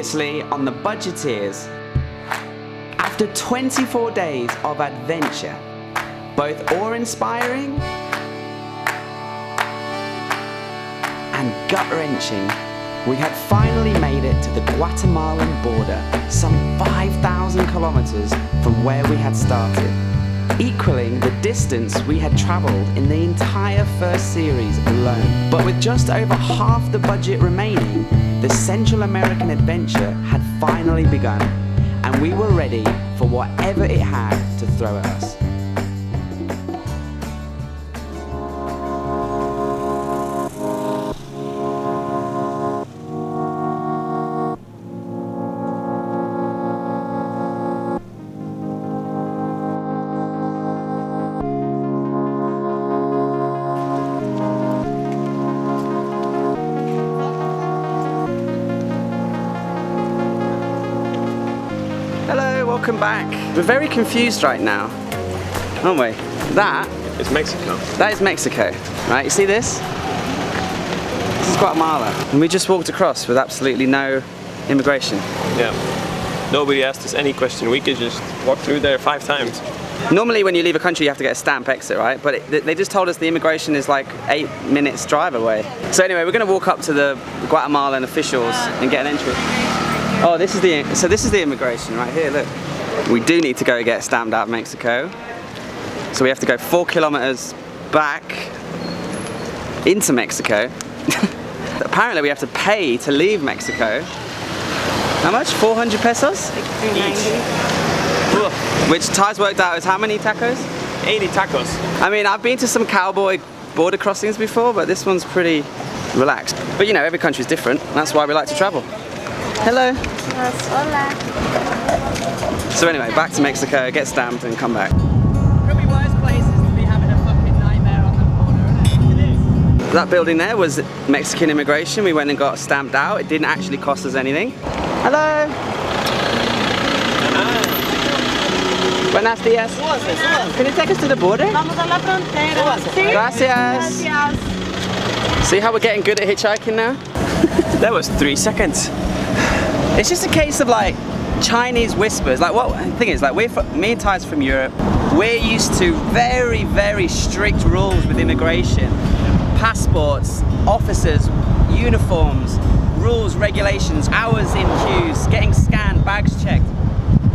Previously on the Budgeteers. After 24 days of adventure, both awe-inspiring and gut-wrenching, we had finally made it to the Guatemalan border, some 5,000 kilometers from where we had started, equaling the distance we had traveled in the entire first series alone. But with just over half the budget remaining, the Central American adventure had finally begun, and we were ready for whatever it had to throw at us. Welcome back. We're very confused right now, aren't we? That is Mexico. That is Mexico, right? You see this? This is Guatemala. And we just walked across with absolutely no immigration. Yeah. Nobody asked us any question. We could just walk through there 5 times. Normally when you leave a country you have to get a stamp exit, right? But they just told us the immigration is like 8 minutes drive away. So anyway, we're going to walk up to the Guatemalan officials and get an entry. Oh, this is the immigration right here, look. We do need to go get stamped out of Mexico. So we have to go 4 kilometers back into Mexico. Apparently we have to pay to leave Mexico. How much? 400 pesos? Each. Which Ty's worked out is how many tacos? 80 tacos. I mean, I've been to some cowboy border crossings before, but this one's pretty relaxed. But you know, every country's different. That's why we like to travel. Hello. Hola. So anyway, back to Mexico, get stamped and come back. Could be worse places to be having a fucking nightmare on the border, isn't it? It is. That building there was Mexican immigration. We went and got stamped out. It didn't actually cost us anything. Hello. Buenos dias. Can you take us to the border? Vamos a la frontera. Sí. Gracias. Gracias. See how we're getting good at hitchhiking now? That was 3 seconds. It's just a case of like Chinese whispers. Like what the thing is, like me and Ty's from Europe. We're used to very, very strict rules with immigration. Passports, officers, uniforms, rules, regulations, hours in queues, getting scanned, bags checked.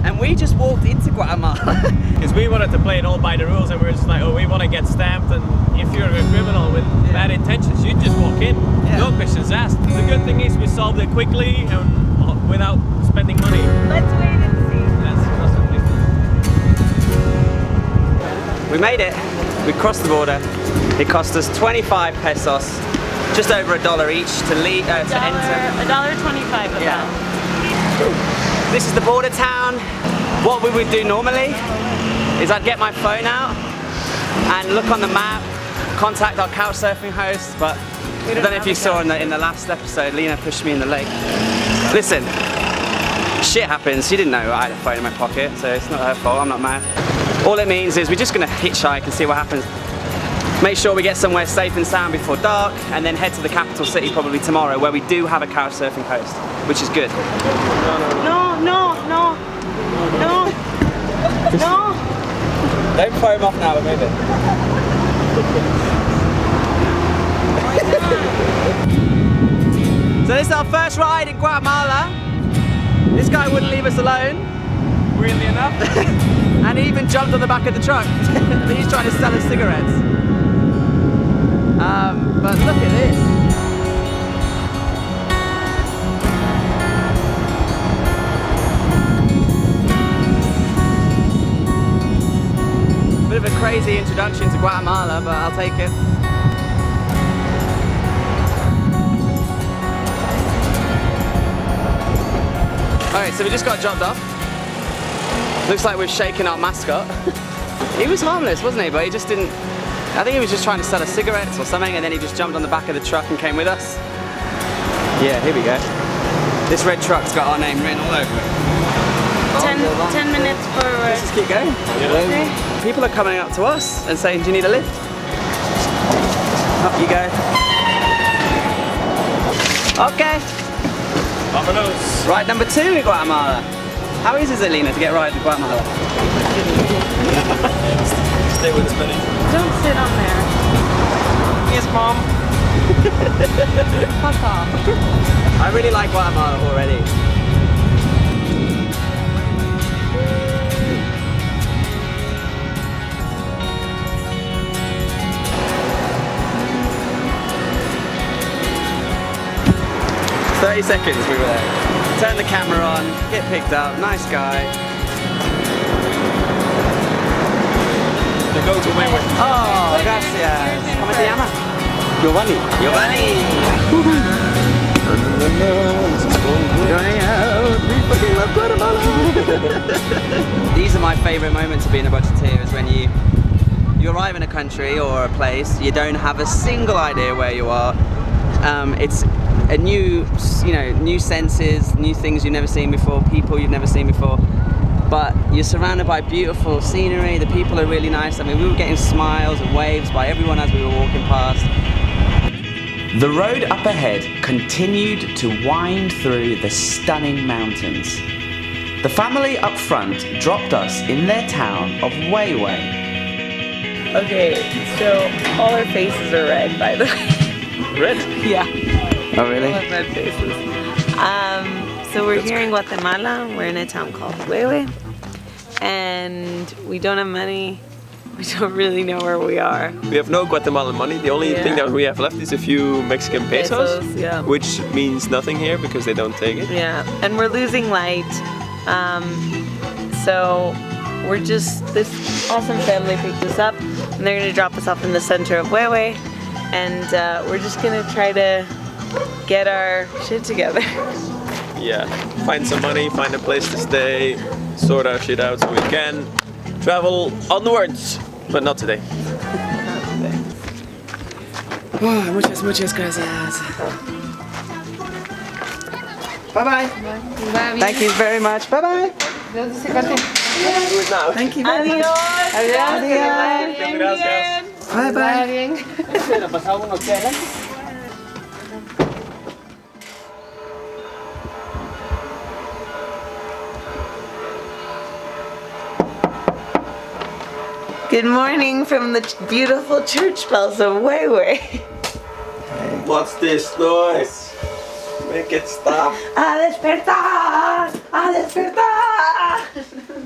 And we just walked into Guatemala. Because we wanted to play it all by the rules, and we were just like, oh, we want to get stamped, and if you're a criminal with bad intentions, you just walk in. Yeah. No questions asked. The good thing is we solved it quickly and without spending money. Let's wait and see. We made it. We crossed the border. It cost us 25 pesos, just over $1 each to leave to enter. $1.25 Yeah. This is the border town. What we would do normally is I'd get my phone out and look on the map, contact our couch surfing host, but I don't know if you saw in the last episode, Lena pushed me in the lake. Listen, shit happens. She didn't know I had a phone in my pocket, so it's not her fault. I'm not mad. All it means is we're just gonna hitchhike and see what happens. Make sure we get somewhere safe and sound before dark, and then head to the capital city probably tomorrow, where we do have a couch surfing host, which is good. No, no, no, no, no. Don't throw him off now, we're moving. So this is our first ride in Guatemala. This guy wouldn't leave us alone. Weirdly enough. And he even jumped on the back of the truck. He's trying to sell us cigarettes. But look at this. Bit of a crazy introduction to Guatemala, but I'll take it. Alright, so we just got dropped off. Looks like we've shaken our mascot. He was harmless, wasn't he? But he just didn't... I think he was just trying to sell us cigarettes or something, and then he just jumped on the back of the truck and came with us. Yeah, here we go. This red truck's got our name written all over it. 10 minutes forward. Let's just keep going. Yeah. People are coming up to us and saying, do you need a lift? Up you go. Okay. Vámonos. Ride number 2 in Guatemala. How easy is it, Lena, to get a ride to Guatemala? Stay with us, buddy. Don't sit on there. Yes, Mom. Fuck off. I really like Guatemala already. "30 seconds we were there. Turn the camera on, get picked up, nice guy. The go to Huehuetenango. Oh, gracias. ¿Cómo se llama? Giovanni. Giovanni. These are my favourite moments of being a budgeteer, is when you arrive in a country or a place, you don't have a single idea where you are. It's a new, new senses, new things you've never seen before, people you've never seen before. But you're surrounded by beautiful scenery, the people are really nice. I mean, we were getting smiles and waves by everyone as we were walking past. The road up ahead continued to wind through the stunning mountains. The family up front dropped us in their town of Huehuetenango. Okay, so all our faces are red, by the way. Red? Yeah. Oh, really? All have red faces. So we're here in Guatemala. We're in a town called Huehuetenango, and we don't have money. We don't really know where we are. We have no Guatemalan money. The only thing that we have left is a few Mexican pesos, yeah. which means nothing here because they don't take it. Yeah, and we're losing light. So we're just, this awesome family picked us up, and they're gonna drop us off in the center of Huehuetenango, and we're just gonna try to get our shit together. Yeah, find some money, find a place to stay, sort our shit out so we can travel onwards, but not today. Oh, muchas gracias. Bye-bye. Thank you very much. Bye-bye. Thank you very much. Adiós. Bye-bye. Good morning from the beautiful church bells of Huehuetenango. What's this noise? Make it stop. A despertar! A despertar!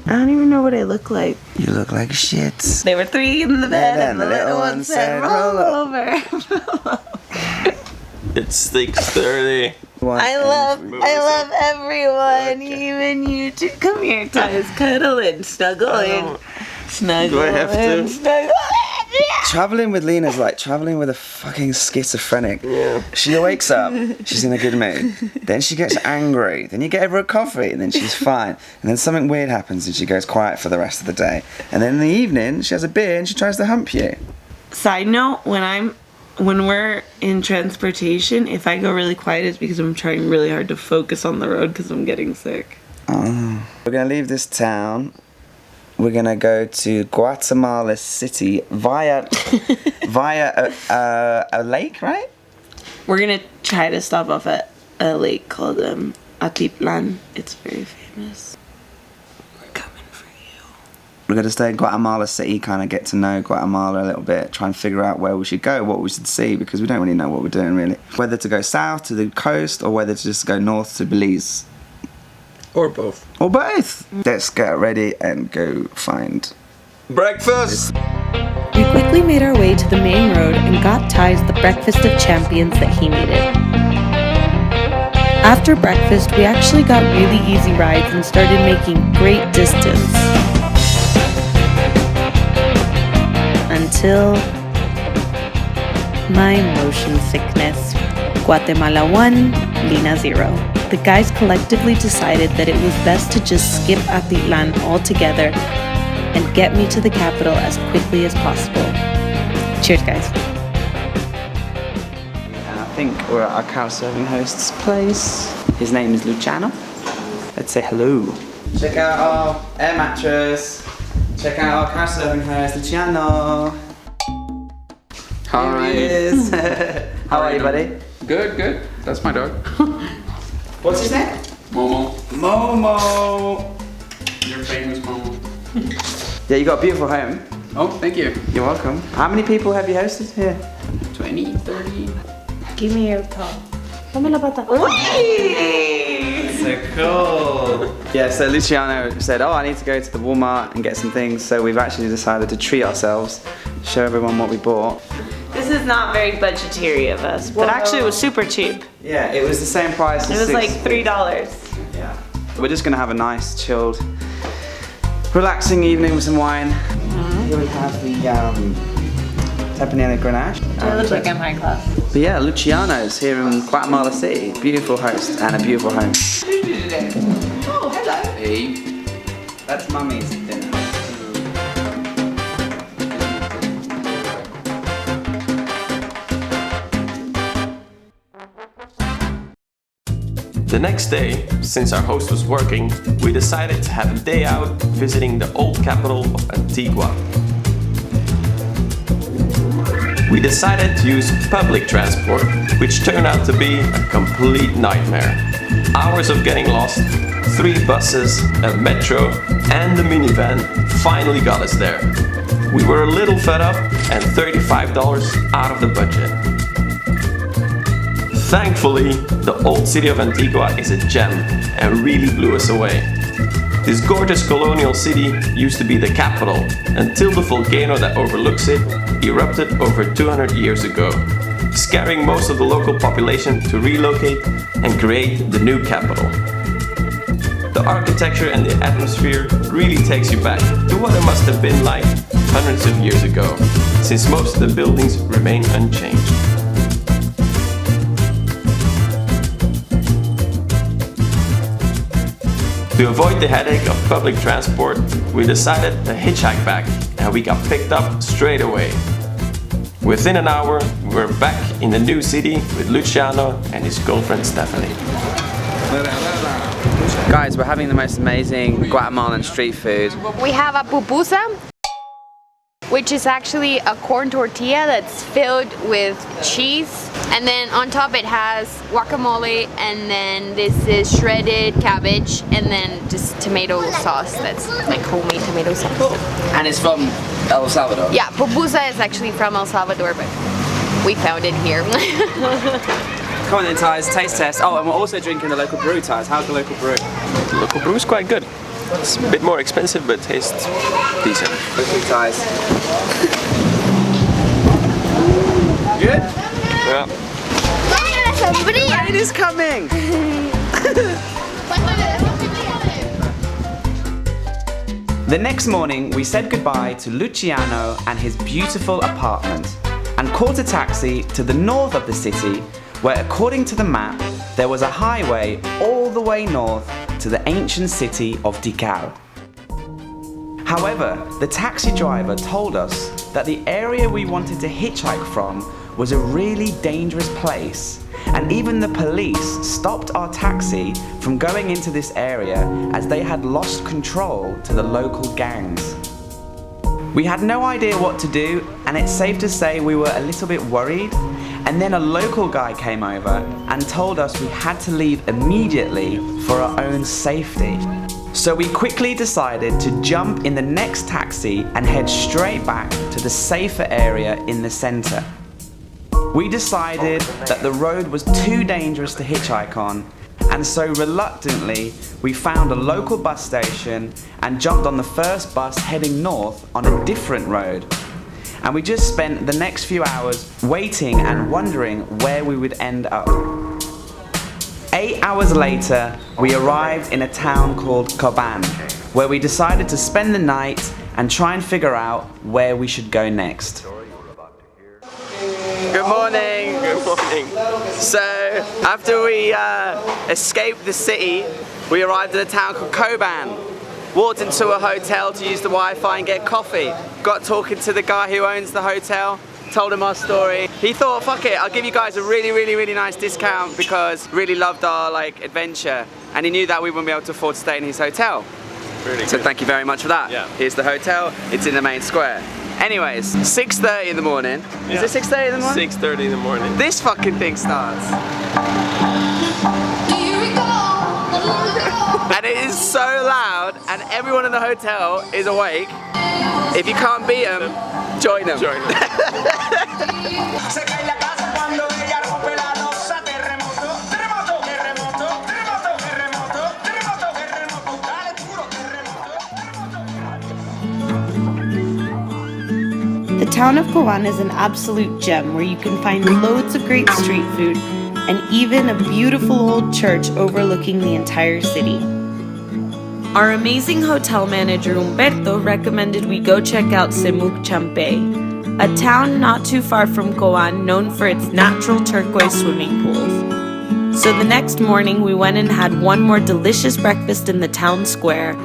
I don't even know what I look like. You look like shit. They were 3 in the bed and the little one said, roll over. It's 6:30. I love everyone, even you two. Come here, guys. Cuddle in, snuggle in. Snuggle Do I have to? in, snuggle in. Yeah. Traveling with Lena's like traveling with a fucking schizophrenic. Yeah. She wakes up, she's in a good mood. Then she gets angry. Then you get her a coffee, and then she's fine. And then something weird happens, and she goes quiet for the rest of the day. And then in the evening, she has a beer and she tries to hump you. Side note: when we're in transportation, if I go really quiet, it's because I'm trying really hard to focus on the road because I'm getting sick. Oh. We're gonna leave this town. We're gonna go to Guatemala City via a lake, right? We're gonna try to stop off at a lake called Atiplan. It's very famous. We're coming for you. We're gonna stay in Guatemala City, kind of get to know Guatemala a little bit, try and figure out where we should go, what we should see, because we don't really know what we're doing really. Whether to go south to the coast or whether to just go north to Belize. Or both. Or both. Let's get ready and go find Breakfast! We quickly made our way to the main road and got Ty's the breakfast of champions that he needed. After breakfast, we actually got really easy rides and started making great distance. Until my motion sickness. Guatemala 1, Lina 0. The guys collectively decided that it was best to just skip Atitlan altogether and get me to the capital as quickly as possible. Cheers, guys. And I think we're at our couch serving host's place. His name is Luciano. Let's say hello. Check out our air mattress. Check out our couch serving host, Luciano. Hi. Here he is. How are you, buddy? Good, good. That's my dog. What's his name? Momo. Momo. You're famous, Momo. Yeah, you got a beautiful home. Oh, thank you. You're welcome. How many people have you hosted here? 20, 30. Give me your top. Dame la pata. So cool. Yeah, so Luciano said, oh, I need to go to the Walmart and get some things. So we've actually decided to treat ourselves, show everyone what we bought. This is not very budgetary of us, but actually it was super cheap. Yeah, it was the same price as It was like $3. Yeah. We're just gonna have a nice, chilled, relaxing evening with some wine. Here we have the Tempranillo Grenache. I look like I'm high class. But yeah, Luciano's here in Guatemala City. Beautiful host and a beautiful home. Oh, hello. Hey. That's Mummy's dinner. The next day, since our host was working, we decided to have a day out visiting the old capital of Antigua. We decided to use public transport, which turned out to be a complete nightmare. Hours of getting lost, 3 buses, a metro, and the minivan finally got us there. We were a little fed up and $35 out of the budget. Thankfully, the old city of Antigua is a gem and really blew us away. This gorgeous colonial city used to be the capital until the volcano that overlooks it erupted over 200 years ago, scaring most of the local population to relocate and create the new capital. The architecture and the atmosphere really takes you back to what it must have been like hundreds of years ago, since most of the buildings remain unchanged. To avoid the headache of public transport, we decided to hitchhike back, and we got picked up straight away. Within an hour, we were back in the new city with Luciano and his girlfriend Stephanie. Guys, we're having the most amazing Guatemalan street food. We have a pupusa, which is actually a corn tortilla that's filled with cheese. And then on top it has guacamole, and then this is shredded cabbage, and then just tomato sauce that's like homemade tomato sauce. And it's from El Salvador. Yeah, pupusa is actually from El Salvador, but we found it here. Come on then, Ty's, taste test. Oh, and we're also drinking the local brew, Ty's. How's the local brew? The local brew is quite good. It's a bit more expensive, but tastes decent. Local Ty's. Good? Yeah. Rain is coming! The next morning, we said goodbye to Luciano and his beautiful apartment and caught a taxi to the north of the city, where according to the map, there was a highway all the way north to the ancient city of Tikal. However, the taxi driver told us that the area we wanted to hitchhike from was a really dangerous place, and even the police stopped our taxi from going into this area as they had lost control to the local gangs. We had no idea what to do, and it's safe to say we were a little bit worried, and then a local guy came over and told us we had to leave immediately for our own safety. So we quickly decided to jump in the next taxi and head straight back to the safer area in the center. We decided that the road was too dangerous to hitchhike on, and so reluctantly we found a local bus station and jumped on the first bus heading north on a different road. And we just spent the next few hours waiting and wondering where we would end up. 8 hours later, we arrived in a town called Coban, where we decided to spend the night and try and figure out where we should go next. Good morning. Good morning. So, after we escaped the city, we arrived at a town called Coban. Walked into a hotel to use the Wi-Fi and get coffee. Got talking to the guy who owns the hotel, told him our story. He thought, fuck it, I'll give you guys a really nice discount because really loved our adventure. And he knew that we wouldn't be able to afford to stay in his hotel. Really So good. thank you very much for that. Yeah. Here's the hotel, it's in the main square. Anyways, 6:30 in the morning. Is it 6:30 in the morning? 6:30 in the morning. This fucking thing starts. Do you recall And it is so loud, and everyone in the hotel is awake. If you can't beat them, join them. The town of Coban is an absolute gem where you can find loads of great street food and even a beautiful old church overlooking the entire city. Our amazing hotel manager Humberto recommended we go check out Semuc, Champey, a town not too far from Coban known for its natural turquoise swimming pools. So the next morning we went and had one more delicious breakfast in the town square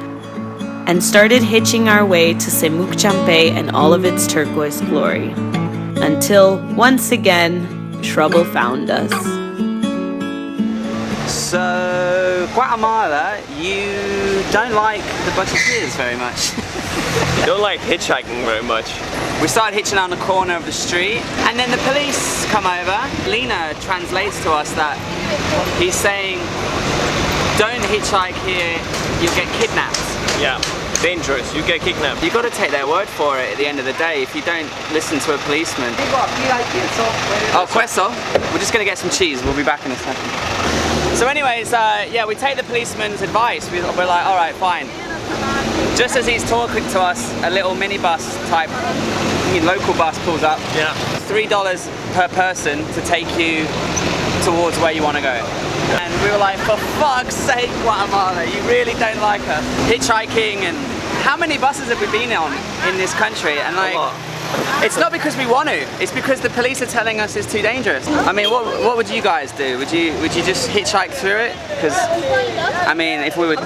and started hitching our way to Semuc, Champey and all of its turquoise glory. Until, once again, trouble found us. So, Guatemala, you don't like the Budgeteers very much. You don't like hitchhiking very much. We started hitching on the corner of the street, and then the police come over. Lena translates to us that he's saying, don't hitchhike here, you'll get kidnapped. Yeah, dangerous. You get kidnapped. You've got to take their word for it at the end of the day if you don't listen to a policeman. Oh, queso. We're just going to get some cheese. We'll be back in a second. So anyways, yeah, we take the policeman's advice. We're like, all right, fine. Just as he's talking to us, a little minibus type, local bus pulls up. Yeah. $3 per person to take you towards where you want to go. And we were like, for fuck's sake, Guatemala, you really don't like us. Hitchhiking, and how many buses have we been on in this country? And like, it's not because we want to, it's because the police are telling us it's too dangerous. I mean, what would you guys do? Would you just hitchhike through it? Because, I mean, if we were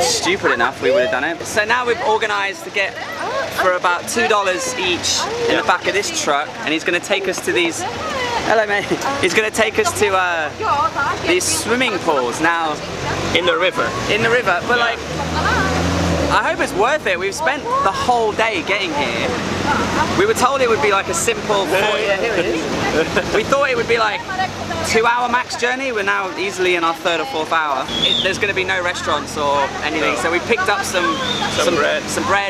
stupid enough, we would have done it. So now we've organized to get for about $2 each in the back of this truck, and he's going to take us to these. Hello, mate. He's going to take us to these swimming pools now. In the river. In the river, but like, I hope it's worth it. We've spent the whole day getting here. We were told it would be like a simple, yeah, here it is. We thought it would be like 2-hour max journey. We're now easily in our 3rd or 4th hour. There's going to be no restaurants or anything, so we picked up some bread,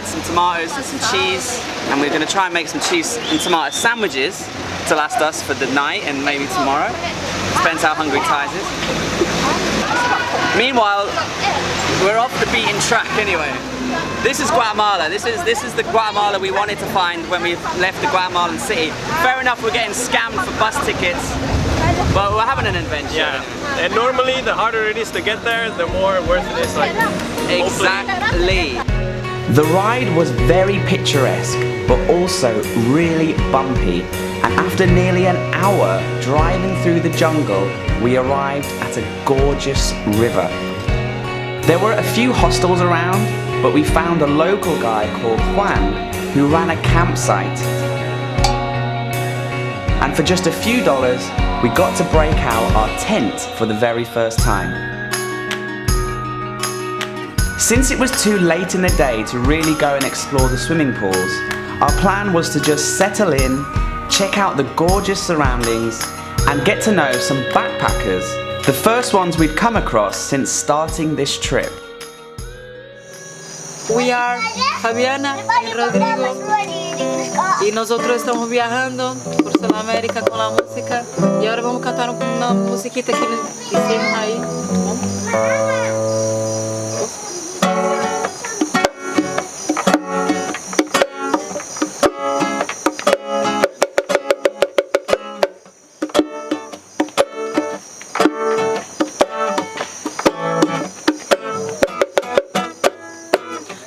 some tomatoes, and some cheese, and we're going to try and make some cheese and tomato sandwiches to last us for the night and maybe tomorrow. Depends how hungry Ty's is. Meanwhile, we're off the beaten track anyway. This is Guatemala. This is the Guatemala we wanted to find when we left the Guatemalan city. Fair enough, we're getting scammed for bus tickets, but we're having an adventure. Yeah, and normally the harder it is to get there, the more worth it is. Like, exactly. The ride was very picturesque, but also really bumpy. And after nearly an hour driving through the jungle, we arrived at a gorgeous river. There were a few hostels around, but we found a local guy called Juan who ran a campsite. And for just a few dollars, we got to break out our tent for the very first time. Since it was too late in the day to really go and explore the swimming pools, our plan was to just settle in, check out the gorgeous surroundings, and get to know some backpackers, the first ones we'd come across since starting this trip. We are Fabiana y Rodrigo y nosotros estamos viajando por Central America con la música y ahora vamos a cantar una musiquita que hicimos ahí.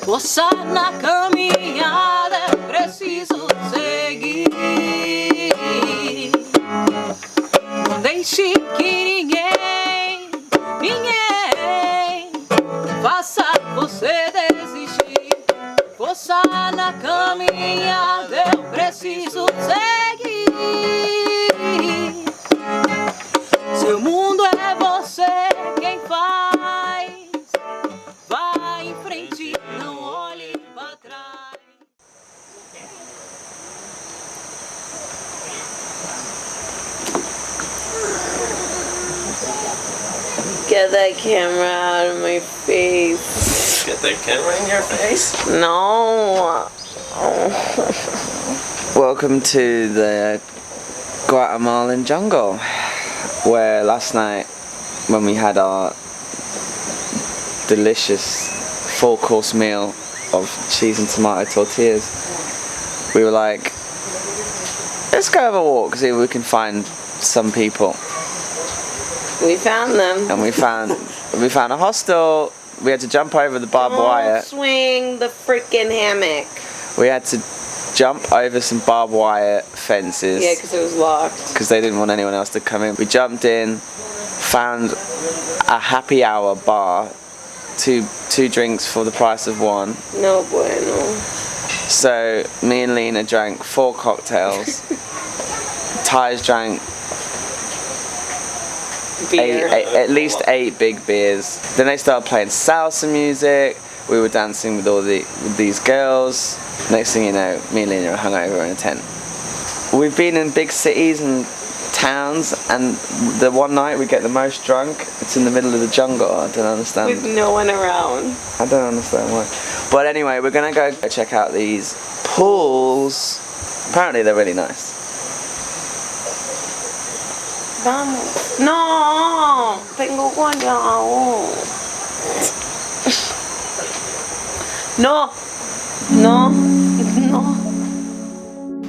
Gozar na caminhada é preciso seguir. Não deixe que ninguém faça você desistir. Gozar na caminhada é preciso seguir. Seu mundo é você quem faz. Vai em frente. that camera out of my face. Get that camera in your face? No. Welcome to the Guatemalan jungle, where last night when we had our delicious 4-course meal of cheese and tomato tortillas, we were like, let's go have a walk, see if we can find some people. We found them. And we found a hostel. We had to jump over the barbed wire. Swing the freaking hammock. We had to jump over some barbed wire fences. Yeah, because it was locked. Because they didn't want anyone else to come in. We jumped in, found a happy hour bar, two drinks for the price of one. No bueno. So me and Lena drank 4 cocktails. Ty's drank Beer. at least 8 big beers. Then they started playing salsa music. We were dancing with with these girls. Next thing you know, me and Lena are hungover in a tent. We've been in big cities and towns, and the one night we get the most drunk, it's in the middle of the jungle. I don't understand. With no one around. I don't understand why. But anyway, we're gonna go check out these pools. Apparently they're really nice. Vamos. No, tengo guayao. No, no, no.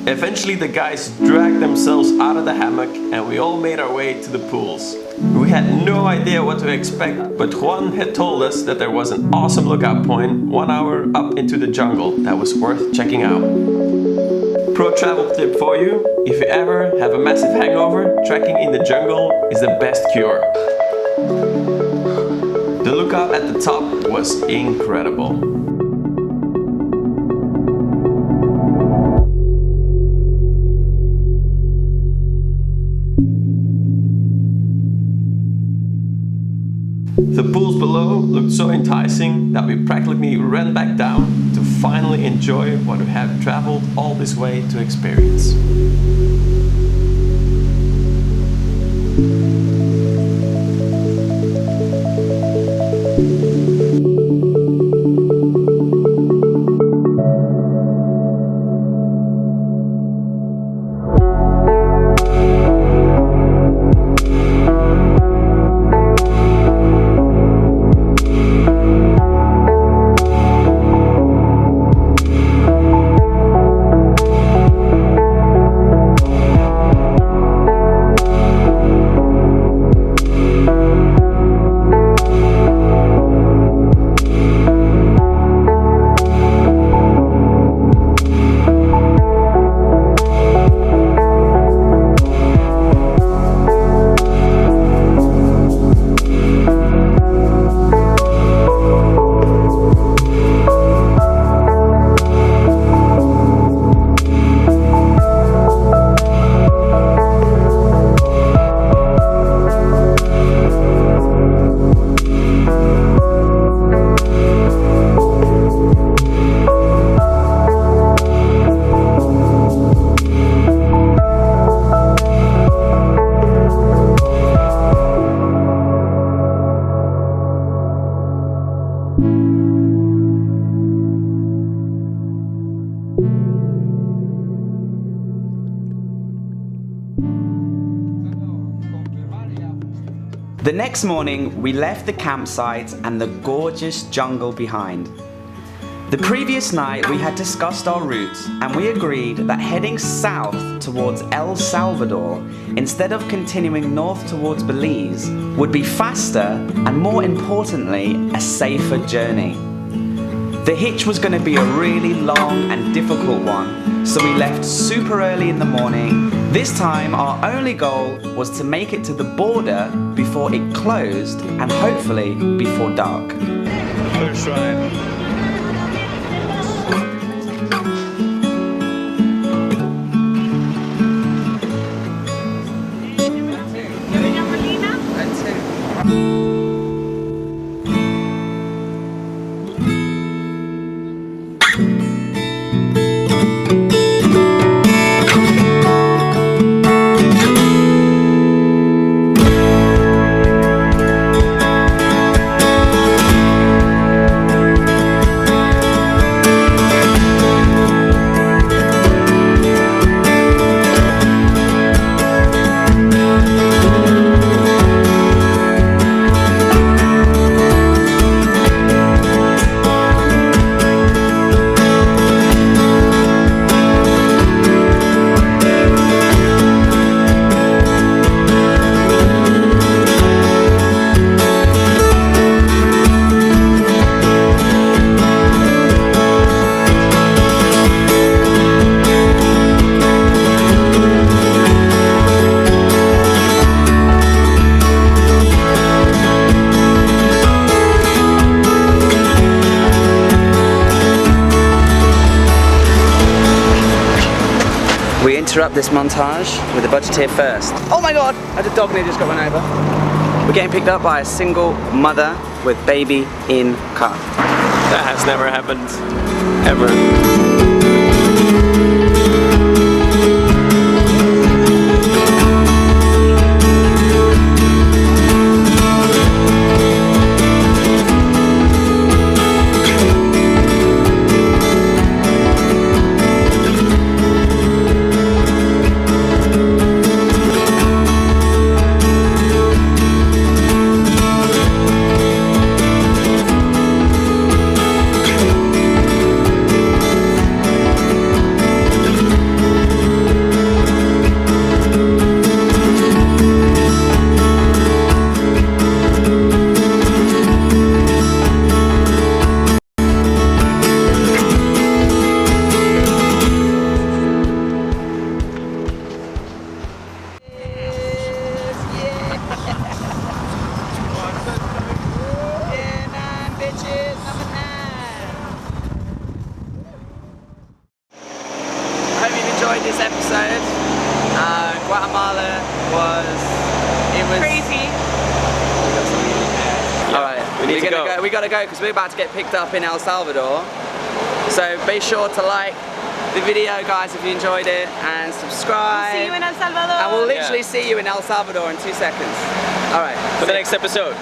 Eventually the guys dragged themselves out of the hammock and we all made our way to the pools. We had no idea what to expect, but Juan had told us that there was an awesome lookout point 1 hour up into the jungle that was worth checking out. Pro travel tip for you: if you ever have a massive hangover, trekking in the jungle is the best cure. The lookout at the top was incredible. The pools below looked so enticing that we practically ran back down to finally enjoy what we have traveled all this way to experience. The next morning, we left the campsite and the gorgeous jungle behind. The previous night, we had discussed our route and we agreed that heading south towards El Salvador instead of continuing north towards Belize would be faster and, more importantly, a safer journey. The hitch was going to be a really long and difficult one, so we left super early in the morning. This time our only goal was to make it to the border before it closed and hopefully before dark. First ride. interrupt this montage with a budgeteer first. Oh my god! I had a dog near just got run over. We're getting picked up by a single mother with baby in car. That has never happened, ever. This episode, Guatemala was Crazy. Alright, we gotta go because we're about to get picked up in El Salvador. So be sure to like the video, guys, if you enjoyed it, and subscribe. See you in El Salvador. And we'll literally see you in El Salvador in 2 seconds. Alright. For the next episode.